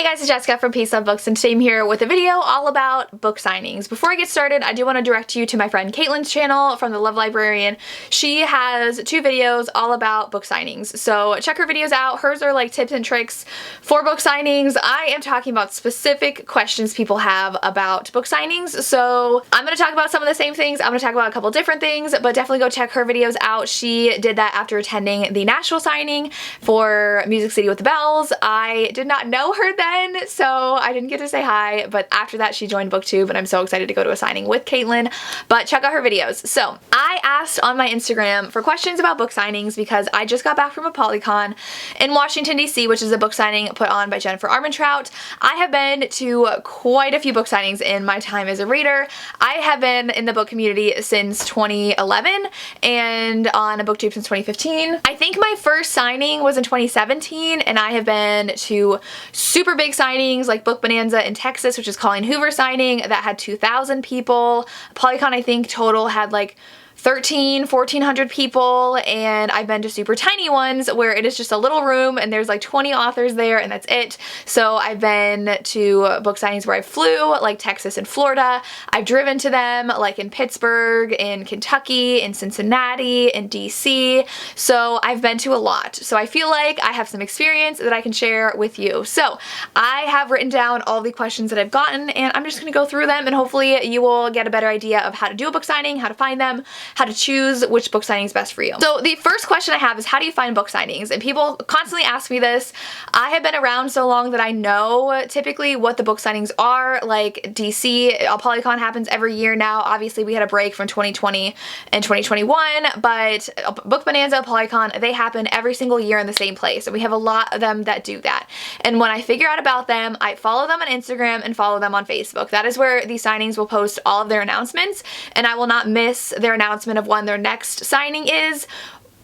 guys, it's Jessica from Peace Love Books, and today I'm here with a video all about book signings. Before I get started, I do want to direct you to my friend Caitlin's channel from the Love Librarian. She has 2 videos all about book signings, so check her videos out. Hers are like tips and tricks for book signings. I am talking about specific questions people have about book signings, so I'm going to talk about some of the same things. I'm going to talk about a couple different things, but definitely go check her videos out. She did that after attending the Nashville signing for Music City with the Bells. I did not know her then, so I didn't get to say hi, but after that she joined BookTube, and I'm so excited to go to a signing with Caitlin. But check out her videos. So I asked on my Instagram for questions about book signings because I just got back from a Polycon in Washington, D.C., which is a book signing put on by Jennifer Armentrout. I have been to quite a few book signings in my time as a reader. I have been in the book community since 2011 and on a BookTube since 2015. I think my first signing was in 2017, and I have been to super big signings like Book Bonanza in Texas, which is Colleen Hoover signing, that had 2,000 people. Polycon, I think, total had like 1,400 people, and I've been to super tiny ones where it is just a little room and there's like 20 authors there and that's it. So I've been to book signings where I flew, like Texas and Florida. I've driven to them like in Pittsburgh, in Kentucky, in Cincinnati, in DC. So I've been to a lot. So I feel like I have some experience that I can share with you. So I have written down all the questions that I've gotten, and I'm just going to go through them, and hopefully you will get a better idea of how to do a book signing, how to find them, how to choose which book signing is best for you. So the first question I have is, how do you find book signings? And people constantly ask me this. I have been around so long that I know typically what the book signings are. Like DC, Apollycon happens every year now. Obviously we had a break from 2020 and 2021, but Book Bonanza, Polycon, they happen every single year in the same place. And we have a lot of them that do that. And when I figure out about them, I follow them on Instagram and follow them on Facebook. That is where these signings will post all of their announcements, and I will not miss their announcement of when their next signing is,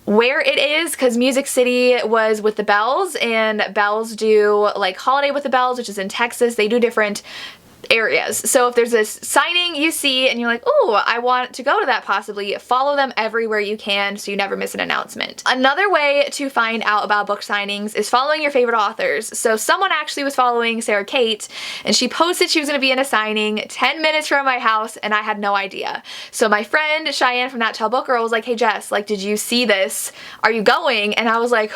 where it is, because Music City was with the Bells, and Bells do like Holiday with the Bells, which is in Texas. They do different areas. So if there's a signing you see and you're like, oh, I want to go to that possibly, follow them everywhere you can so you never miss an announcement. Another way to find out about book signings is following your favorite authors. So someone actually was following Sarah Kate, and she posted she was going to be in a signing 10 minutes from my house, and I had no idea. So my friend Cheyenne from That Tall Book Girl was like, hey Jess, like, did you see this? Are you going? And I was like,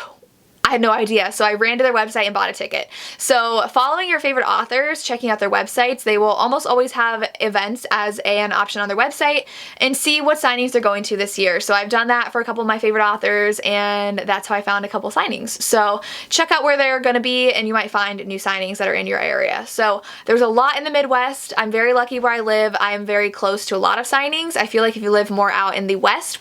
I had no idea. So I ran to their website and bought a ticket. So following your favorite authors, checking out their websites, they will almost always have events as an option on their website, and see what signings they're going to this year. So I've done that for a couple of my favorite authors, and that's how I found a couple signings. So check out where they're going to be, and you might find new signings that are in your area. So there's a lot in the Midwest. I'm very lucky where I live. I am very close to a lot of signings. I feel like if you live more out in the west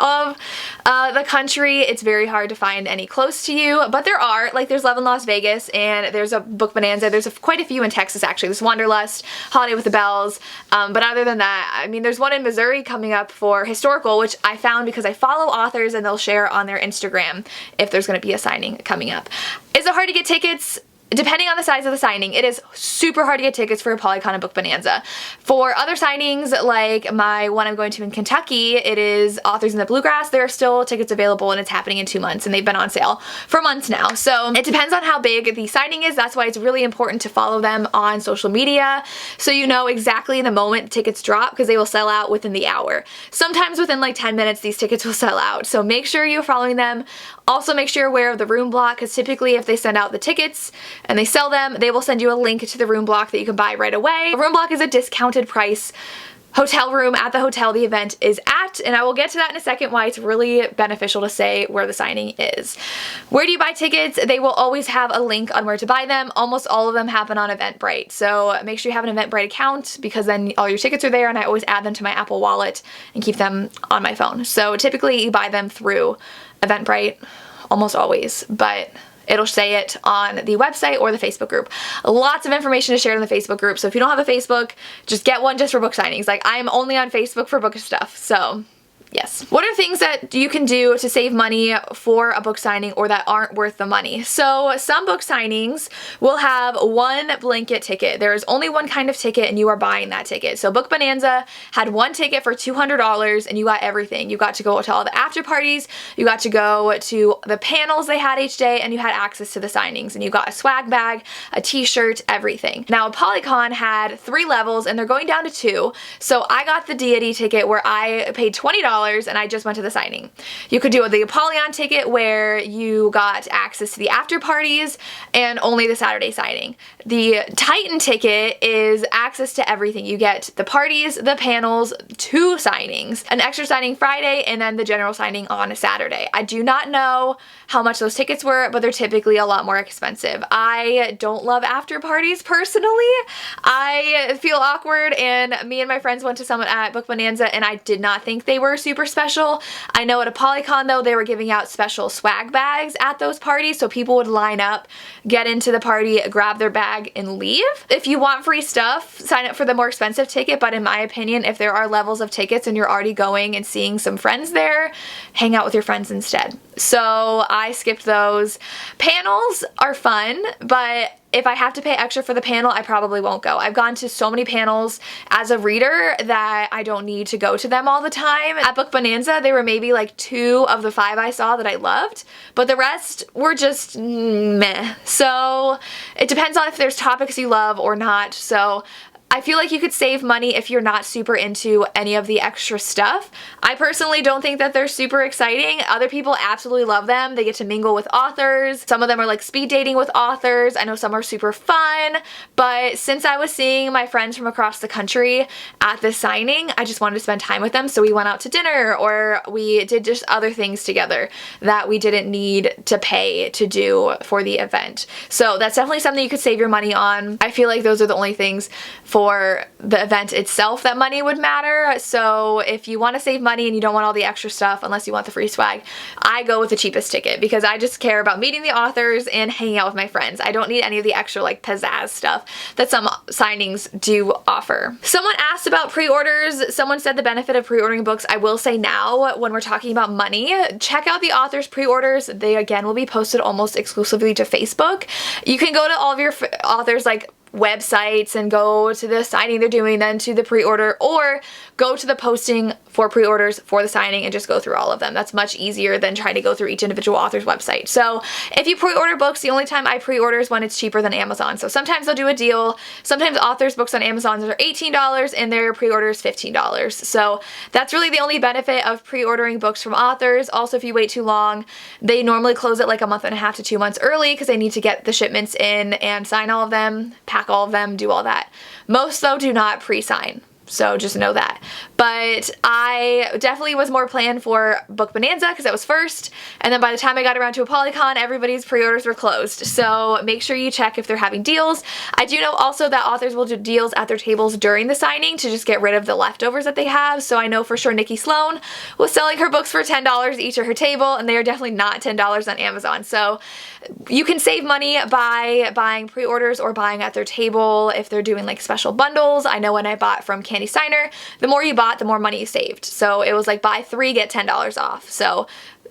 of the country, it's very hard to find any close to you. But there are, like, there's Love in Las Vegas, and there's a Book Bonanza. There's quite a few in Texas, actually. There's Wanderlust, Holiday with the Bells. But other than that, I mean, there's one in Missouri coming up for historical, which I found because I follow authors and they'll share on their Instagram if there's going to be a signing coming up. Is it hard to get tickets? Depending on the size of the signing, it is super hard to get tickets for a Polycon and Book Bonanza. For other signings, like my one I'm going to in Kentucky, it is Authors in the Bluegrass. There are still tickets available, and it's happening in 2 months, and they've been on sale for months now. So it depends on how big the signing is. That's why it's really important to follow them on social media, so you know exactly the moment tickets drop, because they will sell out within the hour. Sometimes within like 10 minutes, these tickets will sell out. So make sure you're following them. Also make sure you're aware of the room block, because typically if they send out the tickets and they sell them, they will send you a link to the room block that you can buy right away. A room block is a discounted price hotel room at the hotel the event is at, and I will get to that in a second, why it's really beneficial to say where the signing is. Where do you buy tickets? They will always have a link on where to buy them. Almost all of them happen on Eventbrite, so make sure you have an Eventbrite account, because then all your tickets are there, and I always add them to my Apple Wallet and keep them on my phone. So typically you buy them through Eventbrite, almost always, but it'll say it on the website or the Facebook group. Lots of information to share in the Facebook group, so if you don't have a Facebook, just get one just for book signings. Like, I'm only on Facebook for book stuff, so Yes. What are things that you can do to save money for a book signing or that aren't worth the money? So some book signings will have one blanket ticket. There is only one kind of ticket and you are buying that ticket. So Book Bonanza had one ticket for $200 and you got everything. You got to go to all the after parties, you got to go to the panels they had each day, and you had access to the signings, and you got a swag bag, a t-shirt, everything. Now Polycon had 3 levels and they're going down to 2. So I got the deity ticket where I paid $20 and I just went to the signing. You could do the Apollyon ticket where you got access to the after parties and only the Saturday signing. The Titan ticket is access to everything. You get the parties, the panels, 2 signings, an extra signing Friday, and then the general signing on a Saturday. I do not know how much those tickets were, but they're typically a lot more expensive. I don't love after parties personally. I feel awkward, and me and my friends went to some at Book Bonanza and I did not think they were super special. I know at a Polycon though, they were giving out special swag bags at those parties, so people would line up, get into the party, grab their bag, and leave. If you want free stuff, sign up for the more expensive ticket, but in my opinion, if there are levels of tickets and you're already going and seeing some friends there, hang out with your friends instead. So I skipped those. Panels are fun, but if I have to pay extra for the panel, I probably won't go. I've gone to so many panels as a reader that I don't need to go to them all the time. At Book Bonanza, there were maybe like 2 of the 5 I saw that I loved, but the rest were just meh. So it depends on if there's topics you love or not. So I feel like you could save money if you're not super into any of the extra stuff. I personally don't think that they're super exciting. Other people absolutely love them. They get to mingle with authors. Some of them are like speed dating with authors. I know some are super fun, but since I was seeing my friends from across the country at this signing, I just wanted to spend time with them. So we went out to dinner or we did just other things together that we didn't need to pay to do for the event. So that's definitely something you could save your money on. I feel like those are the only things for the event itself that money would matter. So if you want to save money and you don't want all the extra stuff unless you want the free swag, I go with the cheapest ticket because I just care about meeting the authors and hanging out with my friends. I don't need any of the extra like pizzazz stuff that some signings do offer. Someone asked about pre-orders. Someone said the benefit of pre-ordering books. I will say now, when we're talking about money, check out the authors' pre-orders. They again will be posted almost exclusively to Facebook. You can go to all of your authors like websites and go to the signing they're doing, then to the pre-order, or go to the posting for pre-orders for the signing and just go through all of them. That's much easier than trying to go through each individual author's website. So if you pre-order books, the only time I pre-order is when it's cheaper than Amazon. So sometimes they'll do a deal. Sometimes authors' books on Amazon are $18 and their pre-order is $15. So that's really the only benefit of pre-ordering books from authors. Also, if you wait too long, they normally close it like a month and a half to 2 months early because they need to get the shipments in and sign all of them, pack all of them, do all that. Most though do not pre-sign. So just know that. But I definitely was more planned for Book Bonanza because that was first, and then by the time I got around to a Polycon, everybody's pre-orders were closed. So make sure you check if they're having deals. I do know also that authors will do deals at their tables during the signing to just get rid of the leftovers that they have. So I know for sure Nikki Sloan was selling her books for $10 each at her table, and they are definitely not $10 on Amazon. So you can save money by buying pre-orders or buying at their table if they're doing like special bundles. I know when I bought from Candy Steiner, the more you bought, the more money you saved. So it was like buy 3, get $10 off. So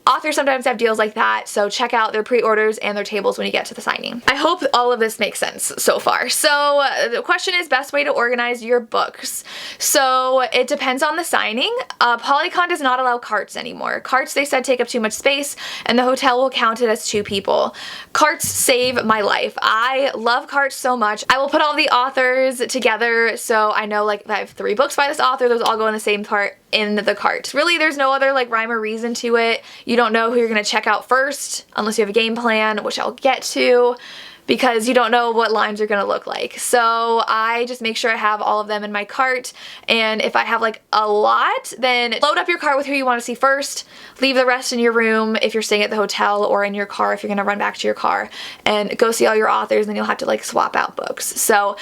authors sometimes have deals like that, so check out their pre-orders and their tables when you get to the signing. I hope all of this makes sense so far. So the question is best way to organize your books. So it depends on the signing. Polycon does not allow carts anymore. Carts, they said, take up too much space and the hotel will count it as 2 people. Carts save my life. I love carts so much. I will put all the authors together, so I know like if I have 3 books by this author, those all go in the same cart. In the cart. Really, there's no other like rhyme or reason to it. You don't know who you're gonna check out first unless you have a game plan, which I'll get to, because you don't know what lines are gonna look like. So I just make sure I have all of them in my cart, and if I have like a lot, then load up your cart with who you want to see first, leave the rest in your room if you're staying at the hotel, or in your car if you're gonna run back to your car, and go see all your authors, and then you'll have to like swap out books. So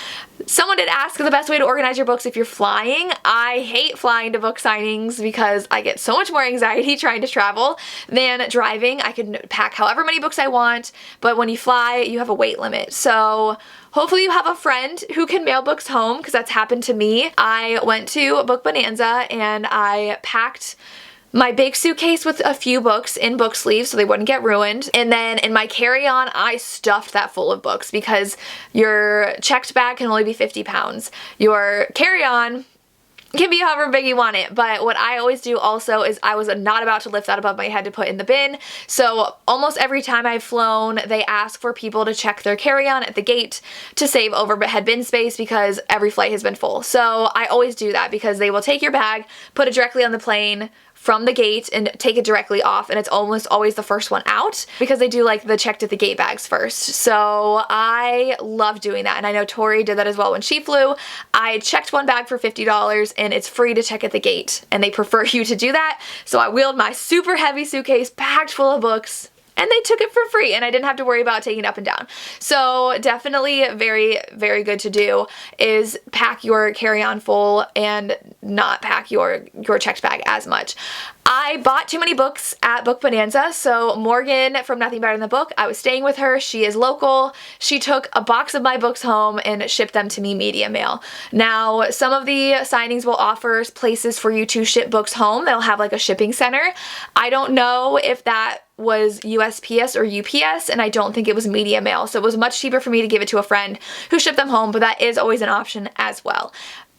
someone did ask the best way to organize your books if you're flying. I hate flying to book signings because I get so much more anxiety trying to travel than driving. I can pack however many books I want, but when you fly, you have a weight limit. So hopefully you have a friend who can mail books home, because that's happened to me. I went to Book Bonanza and I packed my big suitcase with a few books in book sleeves so they wouldn't get ruined. And then in my carry-on, I stuffed that full of books because your checked bag can only be 50 pounds. Your carry-on can be however big you want it, but what I always do also is I was not about to lift that above my head to put in the bin, so almost every time I've flown, they ask for people to check their carry-on at the gate to save overhead bin space because every flight has been full. So I always do that because they will take your bag, put it directly on the plane from the gate and take it directly off, and it's almost always the first one out because they do like the checked at the gate bags first. So I love doing that, and I know Tori did that as well when she flew. I checked one bag for $50 and it's free to check at the gate, and they prefer you to do that. So I wheeled my super heavy suitcase packed full of books and they took it for free and I didn't have to worry about taking it up and down. So definitely very, very good to do is pack your carry-on full and not pack your checked bag as much. I bought too many books at Book Bonanza, so Morgan from Nothing Better Than the Book, I was staying with her. She is local. She took a box of my books home and shipped them to me media mail. Now, some of the signings will offer places for you to ship books home. They'll have like a shipping center. I don't know if that was USPS or UPS, and I don't think it was media mail, so it was much cheaper for me to give it to a friend who shipped them home, but that is always an option as well.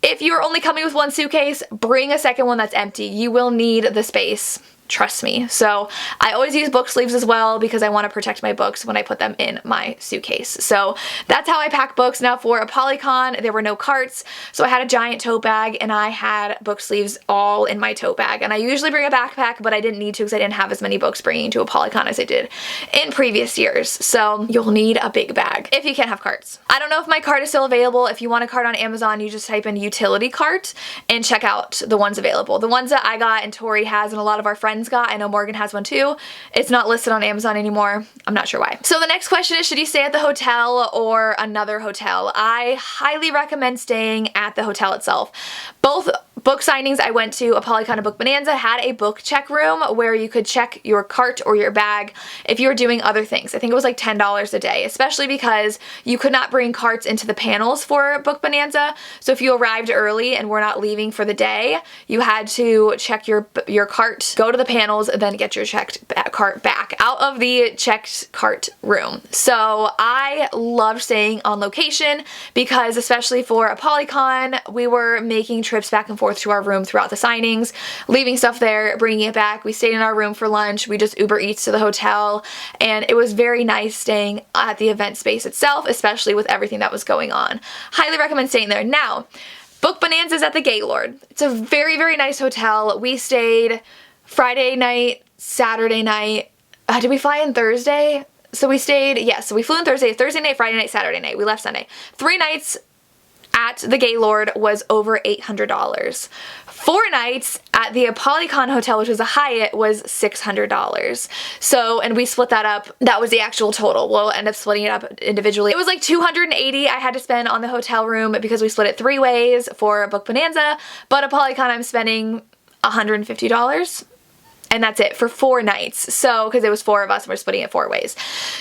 If you're only coming with one suitcase, bring a second one that's empty. You will need the space. Trust me. So I always use book sleeves as well because I want to protect my books when I put them in my suitcase. So that's how I pack books. Now for a Polycon, there were no carts, so I had a giant tote bag and I had book sleeves all in my tote bag. And I usually bring a backpack, but I didn't need to because I didn't have as many books bringing to a Polycon as I did in previous years. So you'll need a big bag if you can't have carts. I don't know if my cart is still available. If you want a cart on Amazon, you just type in utility cart and check out the ones available. The ones that I got and Tori has and a lot of our friends got, I know Morgan has one too. It's not listed on Amazon anymore. I'm not sure why. So the next question is, should you stay at the hotel or another hotel? I highly recommend staying at the hotel itself. Both book signings I went to, Polycon and Book Bonanza, had a book check room where you could check your cart or your bag if you were doing other things. I think it was like $10 a day, especially because you could not bring carts into the panels for Book Bonanza. So if you arrived early and were not leaving for the day, you had to check your cart, go to the panels, and then get your checked cart back out of the checked cart room. So I loved staying on location because, especially for a Polycon, we were making trips back and forth to our room throughout the signings, leaving stuff there, bringing it back. We stayed in our room for lunch. We just Uber Eats to the hotel, and it was very nice staying at the event space itself, especially with everything that was going on. Highly recommend staying there. Now, Book Bonanza is at the Gaylord. It's a very, very nice hotel. We stayed Friday night, Saturday night. Did we fly in Thursday? So we stayed, yes, so we flew in Thursday night, Friday night, Saturday night. We left Sunday. 3 nights at the Gaylord was over $800. 4 nights at the Polycon hotel, which was a Hyatt, was $600. So, and we split that up. That was the actual total. We'll end up splitting it up individually. It was like $280 I had to spend on the hotel room because we split it 3 ways for Book Bonanza, but at Polycon I'm spending $150. And that's it for 4 nights. So, because it was 4 of us and we're splitting it 4 ways.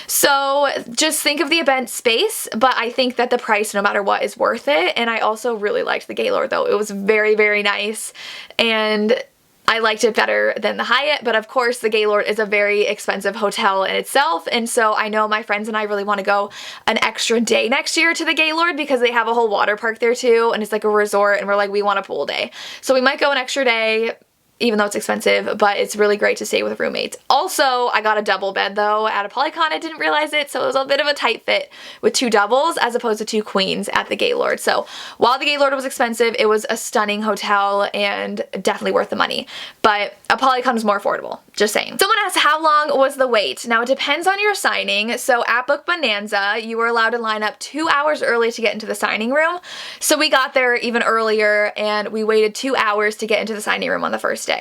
So just think of the event space, but I think that the price, no matter what, is worth it. And I also really liked the Gaylord though. It was very, very nice. And I liked it better than the Hyatt, but of course the Gaylord is a very expensive hotel in itself, and so I know my friends and I really want to go an extra day next year to the Gaylord because they have a whole water park there too, and it's like a resort, and we're like, we want a pool day. So we might go an extra day, even though it's expensive, but it's really great to stay with roommates. Also, I got a double bed though at a Polycon. I didn't realize it, so it was a bit of a tight fit with 2 doubles as opposed to 2 queens at the Gaylord. So while the Gaylord was expensive, it was a stunning hotel and definitely worth the money. But a Polycon was more affordable, just saying. Someone asked, how long was the wait? Now it depends on your signing. So at Book Bonanza, you were allowed to line up 2 hours early to get into the signing room. So we got there even earlier and we waited 2 hours to get into the signing room on the first day.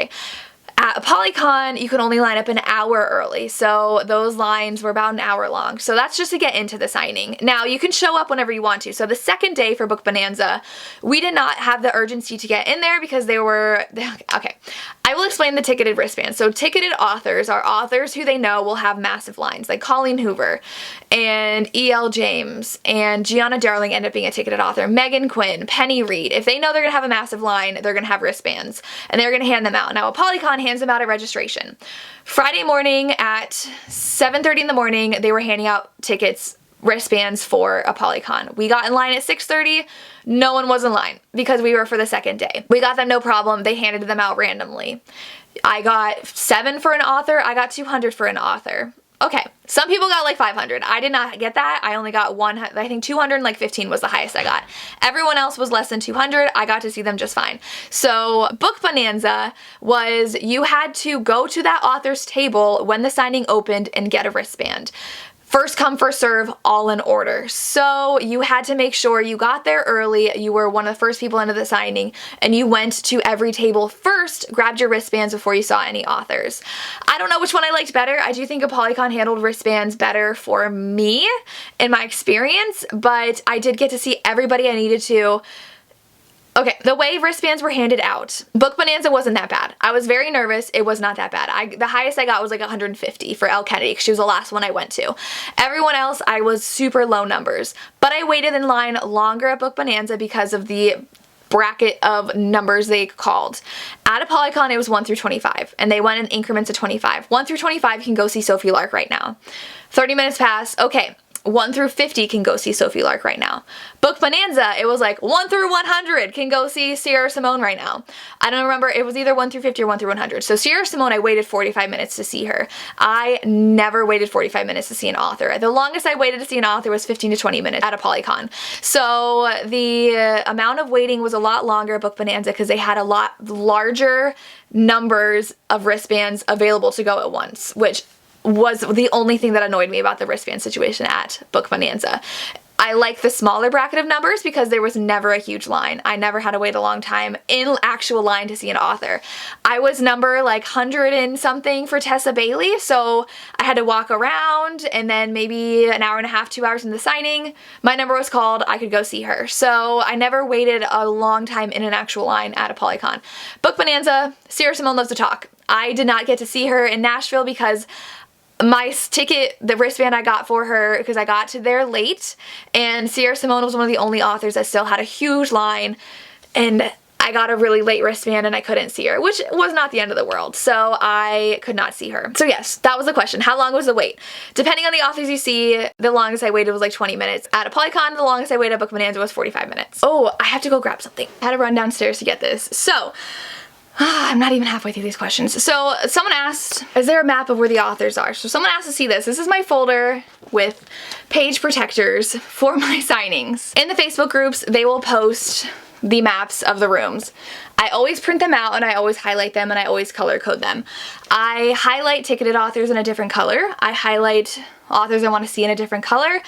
At Polycon, you can only line up an hour early, so those lines were about an hour long. So that's just to get into the signing. Now, you can show up whenever you want to. So the second day for Book Bonanza, we did not have the urgency to get in there because they were, okay. I will explain the ticketed wristbands. So ticketed authors are authors who they know will have massive lines, like Colleen Hoover and E.L. James and Gianna Darling end up being a ticketed author. Megan Quinn, Penny Reed. If they know they're going to have a massive line, they're going to have wristbands and they're going to hand them out. Now, a Polycon hands hands them out at registration. Friday morning at 7:30 in the morning, they were handing out tickets, wristbands for Apollycon. We got in line at 6:30. No one was in line because we were for the second day. We got them no problem. They handed them out randomly. I got 7 for an author. I got 200 for an author. Okay, some people got like 500. I did not get that. I only got I think 215 was the highest I got. Everyone else was less than 200. I got to see them just fine. So Book Bonanza was you had to go to that author's table when the signing opened and get a wristband. First come, first serve, all in order. So you had to make sure you got there early, you were one of the first people into the signing, and you went to every table first, grabbed your wristbands before you saw any authors. I don't know which one I liked better. I do think Polycon handled wristbands better for me in my experience, but I did get to see everybody I needed to. Okay, the way wristbands were handed out, Book Bonanza wasn't that bad. I was very nervous. It was not that bad. The highest I got was like 150 for Elle Kennedy because she was the last one I went to. Everyone else, I was super low numbers. But I waited in line longer at Book Bonanza because of the bracket of numbers they called. At Polycon, it was 1 through 25, and they went in increments of 25. 1 through 25, you can go see Sophie Lark right now. 30 minutes pass. Okay. 1 through 50 can go see Sophie Lark right now. Book Bonanza, it was like 1 through 100 can go see Sierra Simone right now. I don't remember, it was either 1 through 50 or 1 through 100. So Sierra Simone, I waited 45 minutes to see her. I never waited 45 minutes to see an author. The longest I waited to see an author was 15 to 20 minutes at a Polycon. So the amount of waiting was a lot longer at Book Bonanza because they had a lot larger numbers of wristbands available to go at once, which was the only thing that annoyed me about the wristband situation at Book Bonanza. I like the smaller bracket of numbers because there was never a huge line. I never had to wait a long time in actual line to see an author. I was number like 100 and something for Tessa Bailey, so I had to walk around, and then maybe an hour and a half, 2 hours in the signing, my number was called, I could go see her. So I never waited a long time in an actual line at a Polycon. Book Bonanza, Sierra Simone loves to talk. I did not get to see her in Nashville because my ticket, the wristband I got for her, because I got to there late, and Sierra Simone was one of the only authors that still had a huge line, and I got a really late wristband and I couldn't see her, which was not the end of the world, so I could not see her. So yes, that was the question. How long was the wait? Depending on the authors you see, the longest I waited was like 20 minutes. At a Polycon, the longest I waited at Book Bonanza was 45 minutes. Oh, I have to go grab something. I had to run downstairs to get this. So, I'm not even halfway through these questions. So someone asked, is there a map of where the authors are? So someone asked to see this. This is my folder with page protectors for my signings. In the Facebook groups, they will post the maps of the rooms. I always print them out and I always highlight them and I always color code them. I highlight ticketed authors in a different color. I highlight authors I want to see in a different color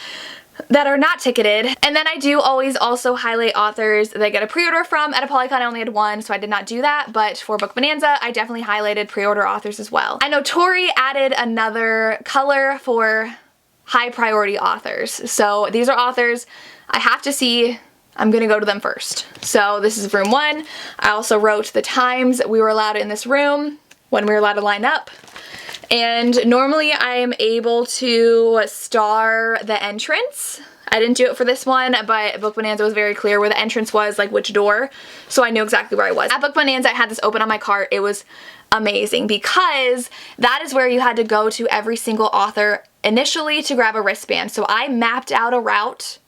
that are not ticketed, and then I do always also highlight authors that I get a pre-order from. At a Polycon I only had 1, so I did not do that, but for Book Bonanza I definitely highlighted pre-order authors as well. I know Tori added another color for high priority authors, so these are authors I have to see. I'm gonna go to them first. So this is room 1. I also wrote the times we were allowed in this room, when we were allowed to line up. And normally I am able to star the entrance. I didn't do it for this one, but Book Bonanza was very clear where the entrance was, like which door, so I knew exactly where I was. At Book Bonanza, I had this open on my cart. It was amazing because that is where you had to go to every single author initially to grab a wristband. So I mapped out a route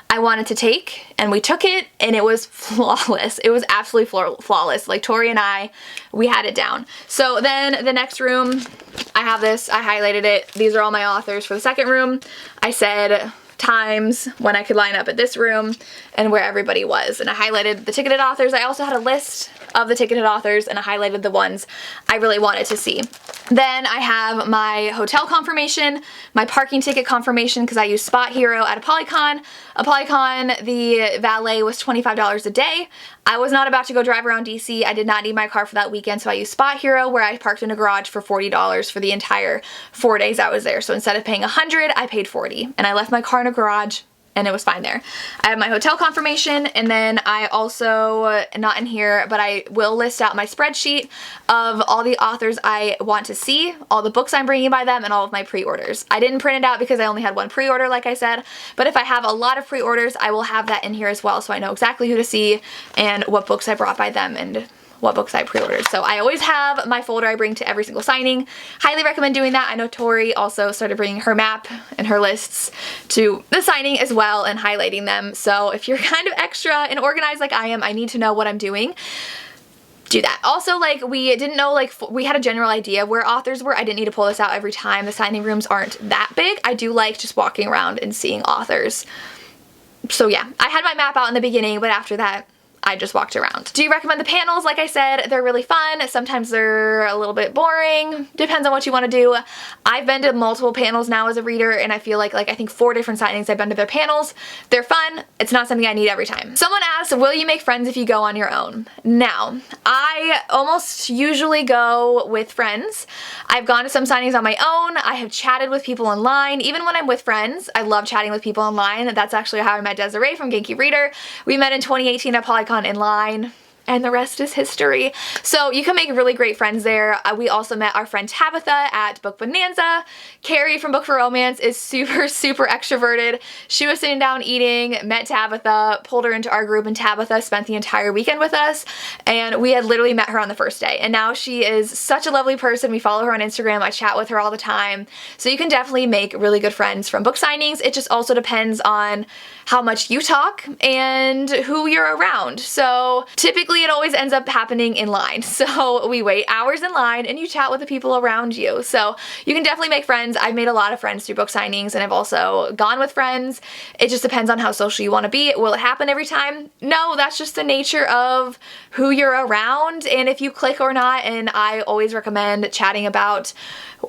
I wanted to take, and we took it, and it was flawless. It was absolutely flawless. Like Tori and I, we had it down. So then the next room, I have this, I highlighted it. These are all my authors. For the second room, I said times when I could line up at this room and where everybody was, and I highlighted the ticketed authors. I also had a list of the ticketed authors and I highlighted the ones I really wanted to see. Then I have my hotel confirmation, my parking ticket confirmation because I used Spot Hero at a Polycon. A Polycon, the valet was $25 a day. I was not about to go drive around DC. I did not need my car for that weekend, so I used Spot Hero where I parked in a garage for $40 for the entire 4 days I was there. So instead of paying $100, I paid $40, and I left my car in a garage and it was fine there. I have my hotel confirmation, and then I also, not in here, but I will list out my spreadsheet of all the authors I want to see, all the books I'm bringing by them, and all of my pre-orders. I didn't print it out because I only had 1 pre-order, like I said, but if I have a lot of pre-orders, I will have that in here as well, so I know exactly who to see and what books I brought by them and what books I pre-ordered. So I always have my folder I bring to every single signing. Highly recommend doing that. I know Tori also started bringing her map and her lists to the signing as well and highlighting them. So if you're kind of extra and organized like I am, I need to know what I'm doing. Do that. Also, like, we didn't know, like, we had a general idea of where authors were. I didn't need to pull this out every time. The signing rooms aren't that big. I do like just walking around and seeing authors. So yeah, I had my map out in the beginning, but after that, I just walked around. Do you recommend the panels? Like I said, they're really fun. Sometimes they're a little bit boring. Depends on what you want to do. I've been to multiple panels now as a reader, and I feel like I think 4 different signings I've been to their panels. They're fun. It's not something I need every time. Someone asked, will you make friends if you go on your own? Now, I almost usually go with friends. I've gone to some signings on my own. I have chatted with people online. Even when I'm with friends, I love chatting with people online. That's actually how I met Desiree from Genki Reader. We met in 2018 at Polycon in line, and the rest is history. So you can make really great friends there. We also met our friend Tabitha at Book Bonanza. Carrie from Book for Romance is super, super extroverted. She was sitting down eating, met Tabitha, pulled her into our group, and Tabitha spent the entire weekend with us, and we had literally met her on the first day. And now she is such a lovely person. We follow her on Instagram. I chat with her all the time. So you can definitely make really good friends from book signings. It just also depends on how much you talk and who you're around. So typically it always ends up happening in line. So we wait hours in line and you chat with the people around you. So you can definitely make friends. I've made a lot of friends through book signings, and I've also gone with friends. It just depends on how social you want to be. Will it happen every time? No, that's just the nature of who you're around and if you click or not. And I always recommend chatting about,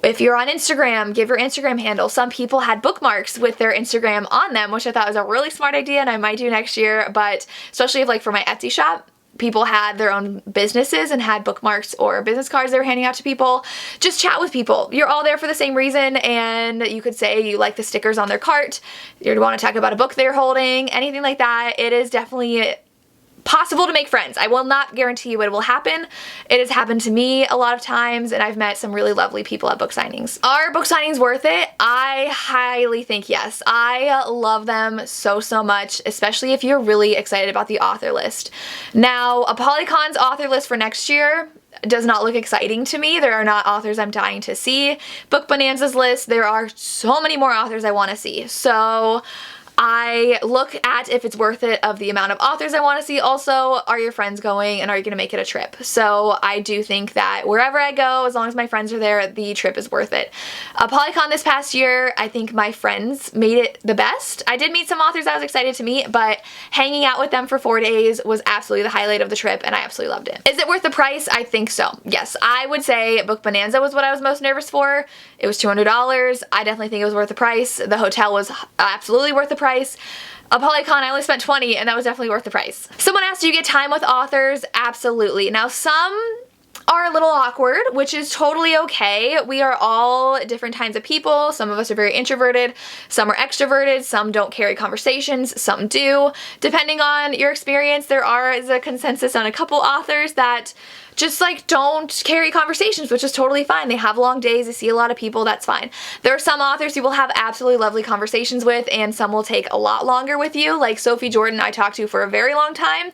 if you're on Instagram, give your Instagram handle. Some people had bookmarks with their Instagram on them, which I thought was a really smart idea and I might do next year. But especially if, like, for my Etsy shop, people had their own businesses and had bookmarks or business cards they were handing out to people. Just chat with people. You're all there for the same reason, and you could say you like the stickers on their cart, you want to talk about a book they're holding, anything like that. It is definitely possible to make friends. I will not guarantee you it will happen. It has happened to me a lot of times, and I've met some really lovely people at book signings. Are book signings worth it? I highly think yes. I love them so, so much, especially if you're really excited about the author list. Now, Polycon's author list for next year does not look exciting to me. There are not authors I'm dying to see. Book Bonanza's list, there are so many more authors I want to see. So I look at if it's worth it of the amount of authors I want to see. Also, are your friends going, and are you going to make it a trip? So I do think that wherever I go, as long as my friends are there, the trip is worth it. Polycon this past year, I think my friends made it the best. I did meet some authors I was excited to meet, but hanging out with them for 4 days was absolutely the highlight of the trip, and I absolutely loved it. Is it worth the price? I think so. Yes, I would say Book Bonanza was what I was most nervous for. It was $200. I definitely think it was worth the price. The hotel was absolutely worth the price. Polycon, I only spent $20, and that was definitely worth the price. Someone asked, do you get time with authors? Absolutely. Now, some are a little awkward, which is totally okay. We are all different kinds of people. Some of us are very introverted, some are extroverted, some don't carry conversations, some do. Depending on your experience, there is a consensus on a couple authors that just like don't carry conversations, which is totally fine. They have long days, they see a lot of people, that's fine. There are some authors you will have absolutely lovely conversations with, and some will take a lot longer with you, like Sophie Jordan I talked to for a very long time.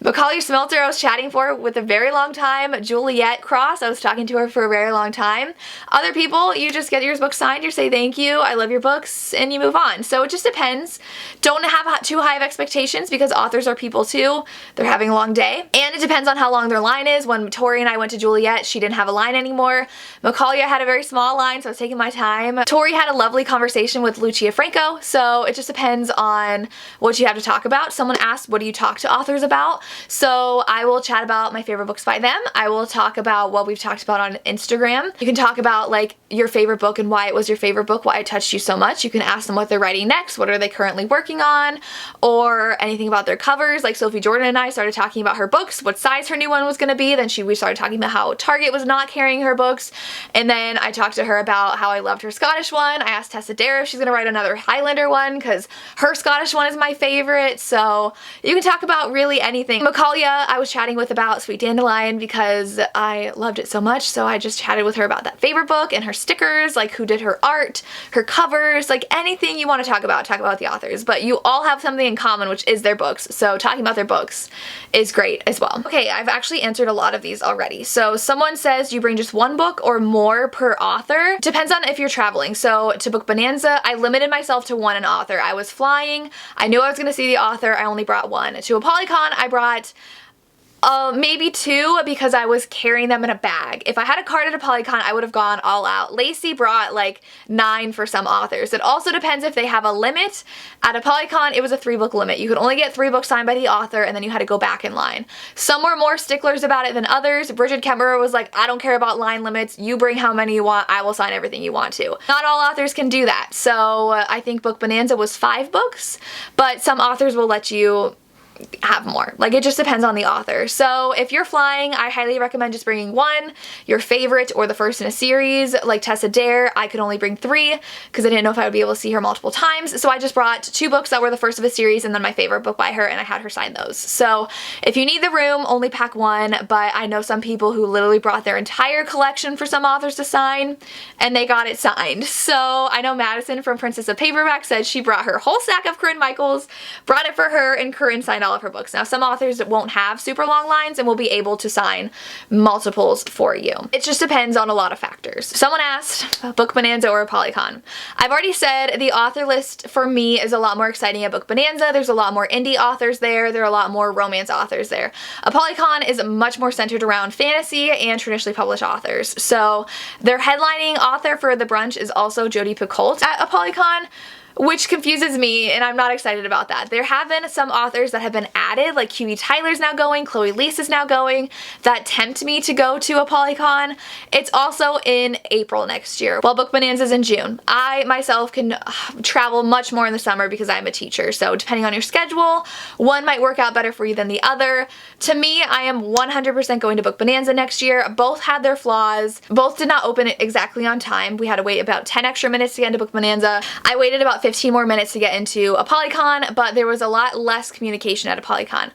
Macaulay Smelter I was chatting for with a very long time. Juliet Cross, I was talking to her for a very long time. Other people, you just get your book signed, you say thank you, I love your books, and you move on. So it just depends. Don't have too high of expectations, because authors are people too. They're having a long day. And it depends on how long their line is. When Tori and I went to Juliet, she didn't have a line anymore. Macaulay had a very small line, so I was taking my time. Tori had a lovely conversation with Lucia Franco, so it just depends on what you have to talk about. Someone asked, what do you talk to authors about? So I will chat about my favorite books by them. I will talk about what we've talked about on Instagram. You can talk about like your favorite book and why it was your favorite book, why it touched you so much. You can ask them what they're writing next, what are they currently working on, or anything about their covers. Like Sophie Jordan and I started talking about her books, what size her new one was going to be, then we started talking about how Target was not carrying her books, and then I talked to her about how I loved her Scottish one. I asked Tessa Dare if she's gonna write another Highlander one because her Scottish one is my favorite, so you can talk about really anything. Macaulaya I was chatting with about Sweet Dandelion because I loved it so much, so I just chatted with her about that favorite book and her stickers, like who did her art, her covers, like anything you want to talk about the authors. But you all have something in common, which is their books, so talking about their books is great as well. Okay, I've actually answered a lot of these already. So someone says, do you bring just one book or more per author? Depends on if you're traveling. So to Book Bonanza, I limited myself to one an author. I was flying, I knew I was gonna see the author, I only brought one. To Apollycon, I brought maybe two because I was carrying them in a bag. If I had a card at Polycon, I would have gone all out. Lacey brought like 9 for some authors. It also depends if they have a limit. At Polycon, it was a 3-book limit. You could only get 3 books signed by the author, and then you had to go back in line. Some were more sticklers about it than others. Bridget Kemmerer was like, I don't care about line limits. You bring how many you want. I will sign everything you want to. Not all authors can do that. So I think Book Bonanza was 5 books, but some authors will let you have more. Like, it just depends on the author. So if you're flying, I highly recommend just bringing one, your favorite or the first in a series. Like Tessa Dare, I could only bring 3 because I didn't know if I would be able to see her multiple times. So I just brought 2 books that were the first of a series and then my favorite book by her, and I had her sign those. So if you need the room, only pack 1, but I know some people who literally brought their entire collection for some authors to sign and they got it signed. So I know Madison from Princess of Paperback said she brought her whole stack of Corinne Michaels, brought it for her, and Corinne signed all of her books. Now some authors won't have super long lines and will be able to sign multiples for you. It just depends on a lot of factors. Someone asked, Book Bonanza or Polycon? I've already said the author list for me is a lot more exciting at Book Bonanza. There's a lot more indie authors there. There are a lot more romance authors there. Polycon is much more centered around fantasy and traditionally published authors. So their headlining author for the brunch is also Jodi Picoult at Polycon, which confuses me, and I'm not excited about that. There have been some authors that have been added, like Q.E. Tyler's now going, Chloe Lease is now going, that tempt me to go to a Polycon. It's also in April next year, while Book Bonanza's in June. I myself can travel much more in the summer because I'm a teacher, so depending on your schedule, one might work out better for you than the other. To me, I am 100% going to Book Bonanza next year. Both had their flaws. Both did not open exactly on time. We had to wait about 10 extra minutes to get into Book Bonanza. I waited about 15 more minutes to get into a Polycon, but there was a lot less communication at a Polycon.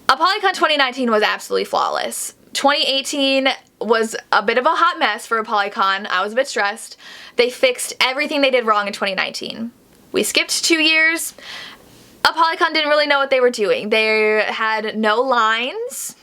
Polycon 2019 was absolutely flawless. 2018 was a bit of a hot mess for a Polycon. I was a bit stressed. They fixed everything they did wrong in 2019. We skipped 2 years. Polycon didn't really know what they were doing. They had no lines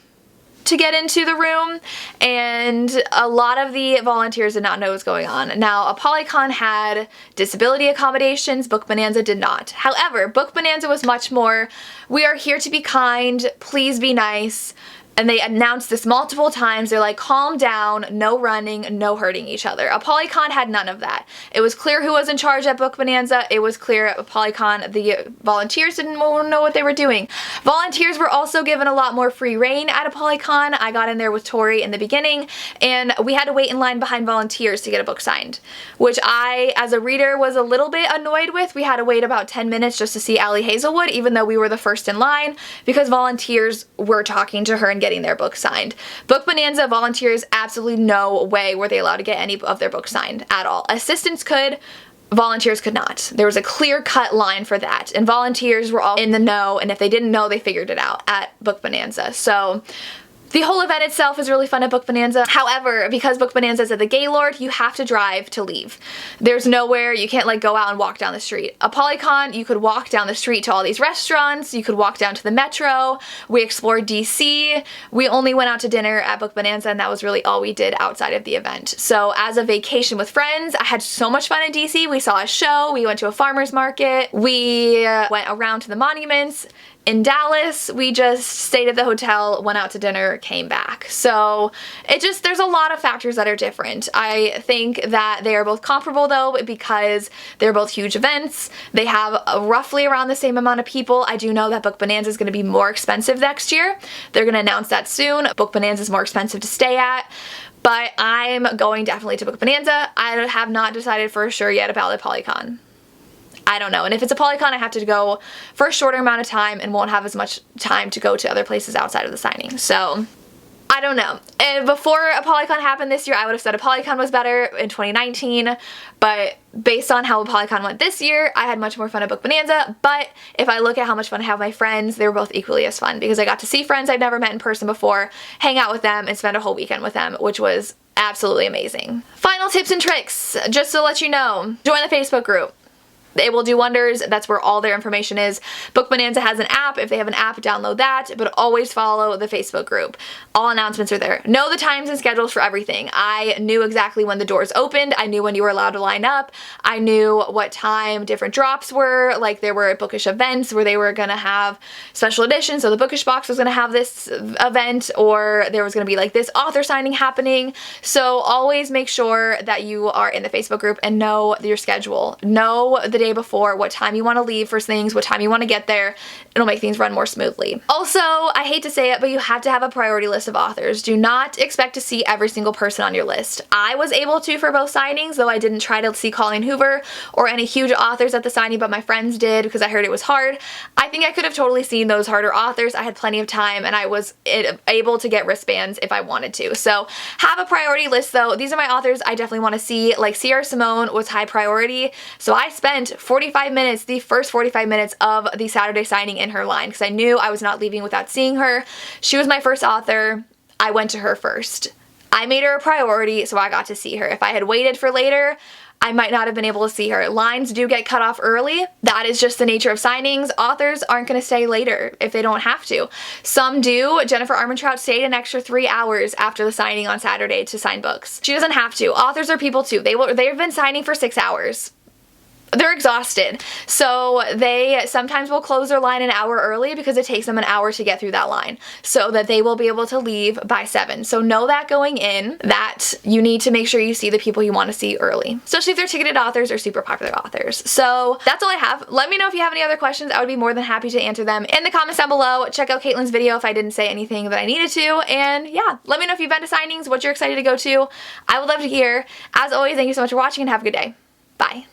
to get into the room, and a lot of the volunteers did not know what was going on. Now, Polycon had disability accommodations, Book Bonanza did not. However, Book Bonanza was much more, we are here to be kind, please be nice. And they announced this multiple times. They're like, calm down, no running, no hurting each other. Polycon had none of that. It was clear who was in charge at Book Bonanza. It was clear at Polycon the volunteers didn't know what they were doing. Volunteers were also given a lot more free reign at a Polycon. I got in there with Tori in the beginning, and we had to wait in line behind volunteers to get a book signed, which I, as a reader, was a little bit annoyed with. We had to wait about 10 minutes just to see Allie Hazelwood, even though we were the first in line, because volunteers were talking to her and getting their book signed. Book Bonanza volunteers, absolutely no way were they allowed to get any of their books signed at all. Assistants could, volunteers could not. There was a clear-cut line for that, and volunteers were all in the know, and if they didn't know, they figured it out at Book Bonanza. So the whole event itself is really fun at Book Bonanza. However, because Book Bonanza is at the Gaylord, you have to drive to leave. There's nowhere, you can't like go out and walk down the street. A Polycon, you could walk down the street to all these restaurants, you could walk down to the metro. We explored DC. We only went out to dinner at Book Bonanza, and that was really all we did outside of the event. So as a vacation with friends, I had so much fun in DC. We saw a show, we went to a farmer's market, we went around to the monuments. In Dallas, we just stayed at the hotel, went out to dinner, came back. So there's a lot of factors that are different. I think that they are both comparable though, because they're both huge events. They have roughly around the same amount of people. I do know that Book Bonanza is going to be more expensive next year. They're going to announce that soon. Book Bonanza is more expensive to stay at. But I'm going definitely to Book Bonanza. I have not decided for sure yet about the Polycon. I don't know. And if it's a Polycon, I have to go for a shorter amount of time and won't have as much time to go to other places outside of the signing. So I don't know. And before Polycon happened this year, I would have said Polycon was better in 2019, but based on how Polycon went this year, I had much more fun at Book Bonanza. But if I look at how much fun I have with my friends, they were both equally as fun because I got to see friends I'd never met in person before, hang out with them, and spend a whole weekend with them, which was absolutely amazing. Final tips and tricks, just to let you know, join the Facebook group. It will do wonders. That's where all their information is. Book Bonanza has an app. If they have an app, download that, but always follow the Facebook group. All announcements are there. Know the times and schedules for everything. I knew exactly when the doors opened. I knew when you were allowed to line up. I knew what time different drops were. Like there were bookish events where they were gonna have special editions. So the bookish box was gonna have this event, or there was gonna be like this author signing happening. So always make sure that you are in the Facebook group and know your schedule. Know the day before, what time you want to leave for things, what time you want to get there. It'll make things run more smoothly. Also, I hate to say it, but you have to have a priority list of authors. Do not expect to see every single person on your list. I was able to for both signings, though I didn't try to see Colleen Hoover or any huge authors at the signing, but my friends did because I heard it was hard. I think I could have totally seen those harder authors. I had plenty of time and I was able to get wristbands if I wanted to. So have a priority list though. These are my authors I definitely want to see. Like Sierra Simone was high priority, so I spent 45 minutes, the first 45 minutes of the Saturday signing in her line because I knew I was not leaving without seeing her. She was my first author. I went to her first. I made her a priority, so I got to see her. If I had waited for later, I might not have been able to see her. Lines do get cut off early. That is just the nature of signings. Authors aren't going to stay later if they don't have to. Some do. Jennifer Armentrout stayed an extra 3 hours after the signing on Saturday to sign books. She doesn't have to. Authors are people too. They've been signing for 6 hours. They're exhausted. So they sometimes will close their line an hour early because it takes them an hour to get through that line so that they will be able to leave by 7. So know that going in, that you need to make sure you see the people you want to see early, especially if they're ticketed authors or super popular authors. So that's all I have. Let me know if you have any other questions. I would be more than happy to answer them in the comments down below. Check out Caitlin's video if I didn't say anything that I needed to. And yeah, let me know if you've been to signings, what you're excited to go to. I would love to hear. As always, thank you so much for watching and have a good day. Bye.